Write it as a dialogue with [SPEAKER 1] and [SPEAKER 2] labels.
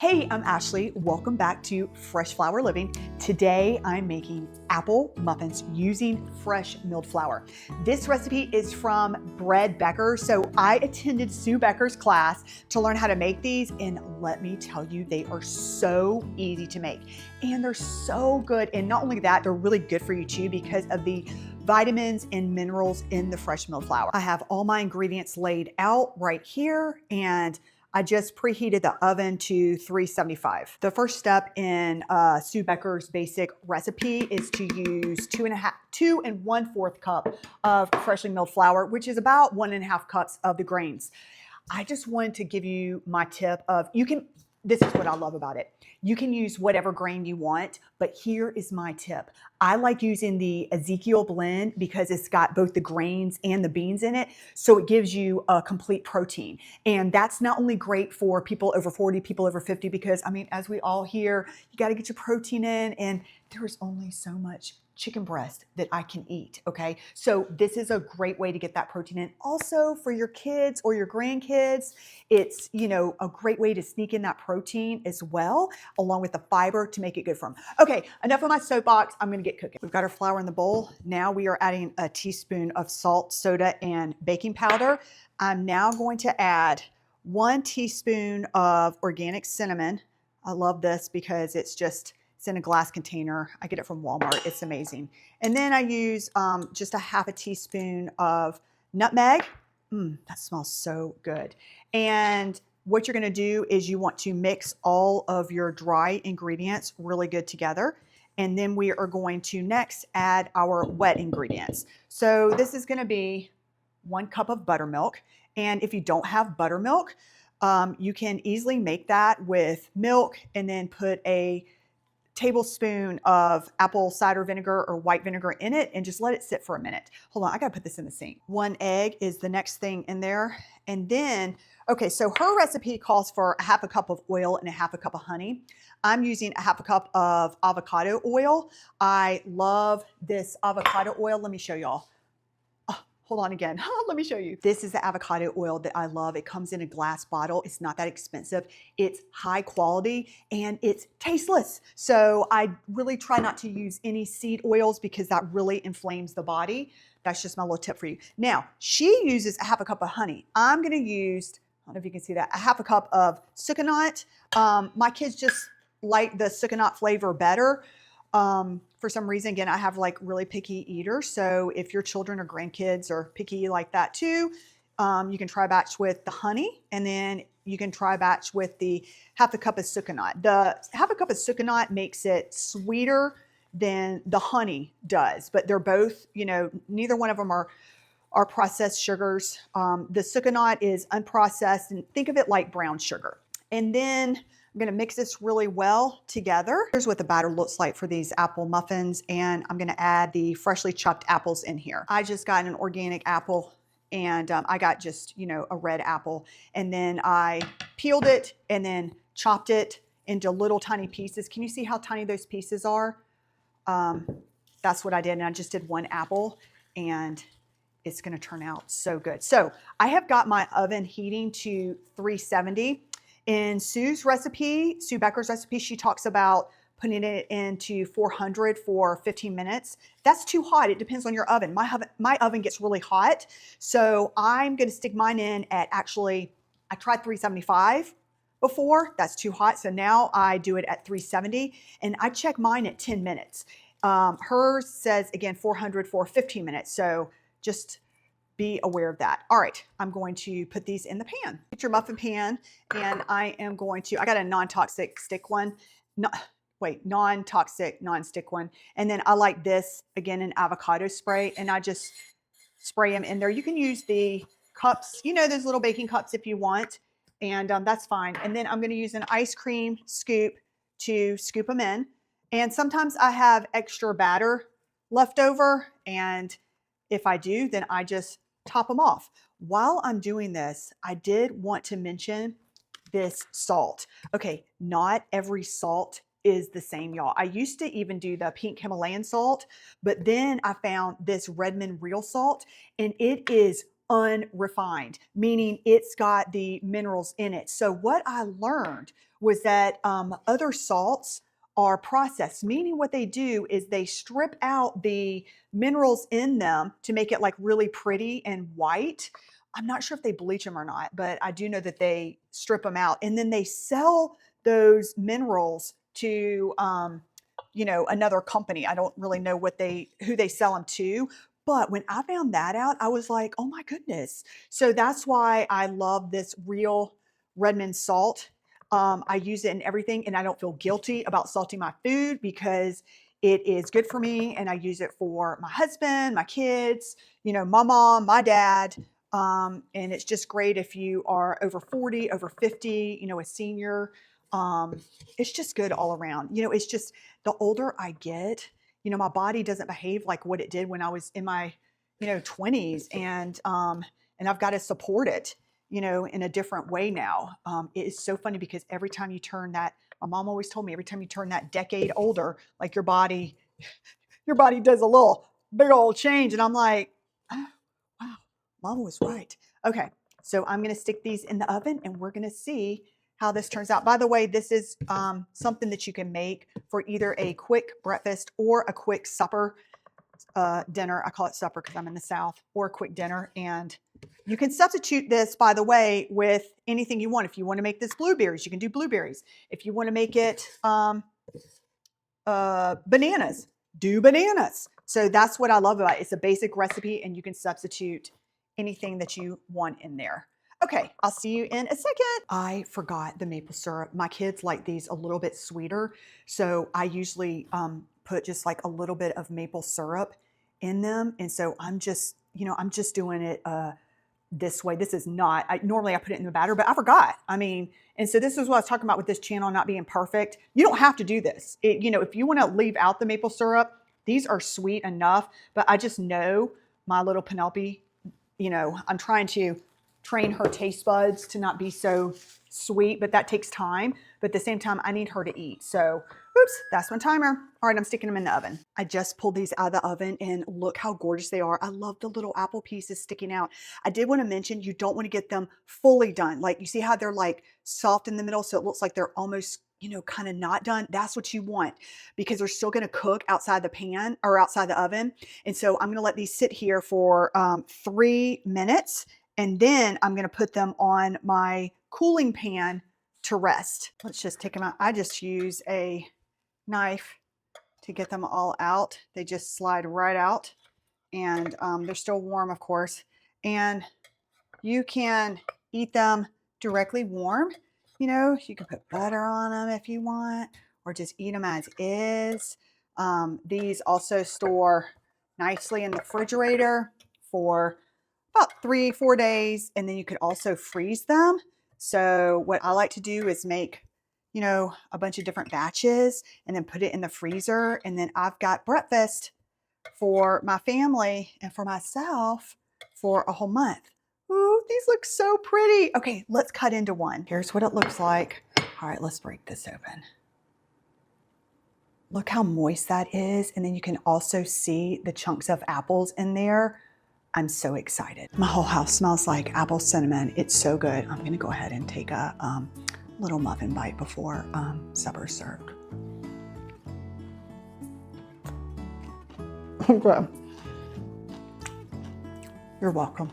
[SPEAKER 1] Hey, I'm Ashley. Welcome back to Fresh Flour Living. Today I'm making apple muffins using fresh milled flour. This recipe is from Bread Beckers. So I attended Sue Becker's class to learn how to make these, and let me tell you, they are so easy to make and they're so good. And not only that, they're really good for you too because of the vitamins and minerals in the fresh milled flour. I have all my ingredients laid out right here, and I just preheated the oven to 375. The first step in Sue Becker's basic recipe is to use 2 1/4 cup of freshly milled flour, which is about 1.5 cups of the grains. I just wanted to give you my tip of this is what I love about it. You can use whatever grain you want, but here is my tip. I like using the Ezekiel blend because it's got both the grains and the beans in it. So it gives you a complete protein. And that's not only great for people over 40, people over 50, because I mean, as we all hear, you got to get your protein in, and there is only so much chicken breast that I can eat, okay? So this is a great way to get that protein in. Also for your kids or your grandkids, it's, a great way to sneak in that protein as well, along with the fiber to make it good for them. Okay, enough of my soapbox. I'm gonna get cooking. We've got our flour in the bowl. Now we are adding a teaspoon of salt, soda, and baking powder. I'm now going to add 1 teaspoon of organic cinnamon. I love this because it's in a glass container. I get it from Walmart. It's amazing. And then I use just a 1/2 teaspoon of nutmeg. That smells so good. And what you're gonna do is you want to mix all of your dry ingredients really good together. And then we are going to next add our wet ingredients. So this is gonna be 1 cup of buttermilk. And if you don't have buttermilk, you can easily make that with milk and then put a tablespoon of apple cider vinegar or white vinegar in it and just let it sit for a minute. Hold on, I gotta put this in the sink. 1 egg is the next thing in there. And then, okay, so her recipe calls for a 1/2 cup of oil and a 1/2 cup of honey. I'm using a 1/2 cup of avocado oil. I love this avocado oil. Let me show y'all. Hold on again. Let me show you. This is the avocado oil that I love. It comes in a glass bottle. It's not that expensive. It's high quality and it's tasteless. So I really try not to use any seed oils because that really inflames the body. That's just my little tip for you. Now, she uses a 1/2 cup of honey. I'm going to use, I don't know if you can see that, a 1/2 cup of sucanat. My kids just like the sucanat flavor better. For some reason, again, I have like really picky eaters. So if your children or grandkids are picky like that too, you can try batch with the honey, and then you can try batch with the 1/2 cup of sucanat. The 1/2 cup of sucanat makes it sweeter than the honey does, but they're both, neither one of them are processed sugars. The sucanat is unprocessed, and think of it like brown sugar. And then I'm going to mix this really well together. Here's what the batter looks like for these apple muffins, and I'm going to add the freshly chopped apples in here. I just got an organic apple, and I got just, a red apple, and then I peeled it and then chopped it into little tiny pieces. Can you see how tiny those pieces are? That's what I did, and I just did 1 apple, and it's going to turn out so good. So I have got my oven heating to 370. In Sue's recipe, Sue Becker's recipe, she talks about putting it into 400 for 15 minutes. That's too hot. It depends on your oven. My oven gets really hot. So I'm going to stick mine in at, actually, I tried 375 before. That's too hot. So now I do it at 370, and I check mine at 10 minutes. Hers says, again, 400 for 15 minutes. So just be aware of that. All right, I'm going to put these in the pan. Get your muffin pan, and I got a non-toxic stick one. Non-toxic non-stick one. And then I like this, again, an avocado spray, and I just spray them in there. You can use the cups, those little baking cups if you want, and that's fine. And then I'm gonna use an ice cream scoop to scoop them in. And sometimes I have extra batter left over, and if I do, then I just top them off. While I'm doing this, I did want to mention this salt. Okay, not every salt is the same, y'all. I used to even do the pink Himalayan salt, but then I found this Redmond real salt, and it is unrefined, meaning it's got the minerals in it. So what I learned was that other salts are processed, meaning what they do is they strip out the minerals in them to make it like really pretty and white. I'm not sure if they bleach them or not, but I do know that they strip them out and then they sell those minerals to another company. I don't really know who they sell them to, but when I found that out, I was like, oh my goodness. So that's why I love this real Redmond salt. I use it in everything and I don't feel guilty about salting my food because it is good for me and I use it for my husband, my kids, my mom, my dad. And it's just great if you are over 40, over 50, a senior. It's just good all around. It's just the older I get, my body doesn't behave like what it did when I was in my, 20s, and I've got to support it, in a different way now. It is so funny because every time you turn that, my mom always told me, every time you turn that decade older, like your body does a little big old change, and I'm like, oh, wow, mom was right. Okay, so I'm going to stick these in the oven, and we're going to see how this turns out. By the way, this is something that you can make for either a quick breakfast or a quick supper, dinner. I call it supper because I'm in the South, or a quick dinner. And you can substitute this, by the way, with anything you want. If you want to make this blueberries, you can do blueberries. If you want to make it bananas, do bananas. So that's what I love about it. It's a basic recipe and you can substitute anything that you want in there. Okay, I'll see you in a second. I forgot the maple syrup. My kids like these a little bit sweeter. So I usually put just like a little bit of maple syrup in them. And so I'm just doing it this way. This is not, normally I put it in the batter, but I forgot. And so this is what I was talking about with this channel not being perfect. You don't have to do this. If you want to leave out the maple syrup, these are sweet enough, but I just know my little Penelope, I'm trying to train her taste buds to not be so sweet, but that takes time. But at the same time, I need her to eat. So, oops, that's my timer. All right, I'm sticking them in the oven. I just pulled these out of the oven and look how gorgeous they are. I love the little apple pieces sticking out. I did want to mention you don't want to get them fully done. Like you see how they're like soft in the middle, so it looks like they're almost kind of not done. That's what you want because they're still going to cook outside the pan or outside the oven. And so I'm going to let these sit here for 3 minutes. And then I'm going to put them on my cooling pan to rest. Let's just take them out. I just use a knife to get them all out. They just slide right out. And they're still warm, of course. And you can eat them directly warm. You can put butter on them if you want, or just eat them as is. These also store nicely in the refrigerator for about 3-4 days, and then you could also freeze them. So what I like to do is make, a bunch of different batches and then put it in the freezer. And then I've got breakfast for my family and for myself for a whole month. Ooh, these look so pretty. Okay, let's cut into one. Here's what it looks like. All right, let's break this open. Look how moist that is. And then you can also see the chunks of apples in there. I'm so excited. My whole house smells like apple cinnamon. It's so good. I'm gonna go ahead and take a little muffin bite before supper's served. Okay. You're welcome.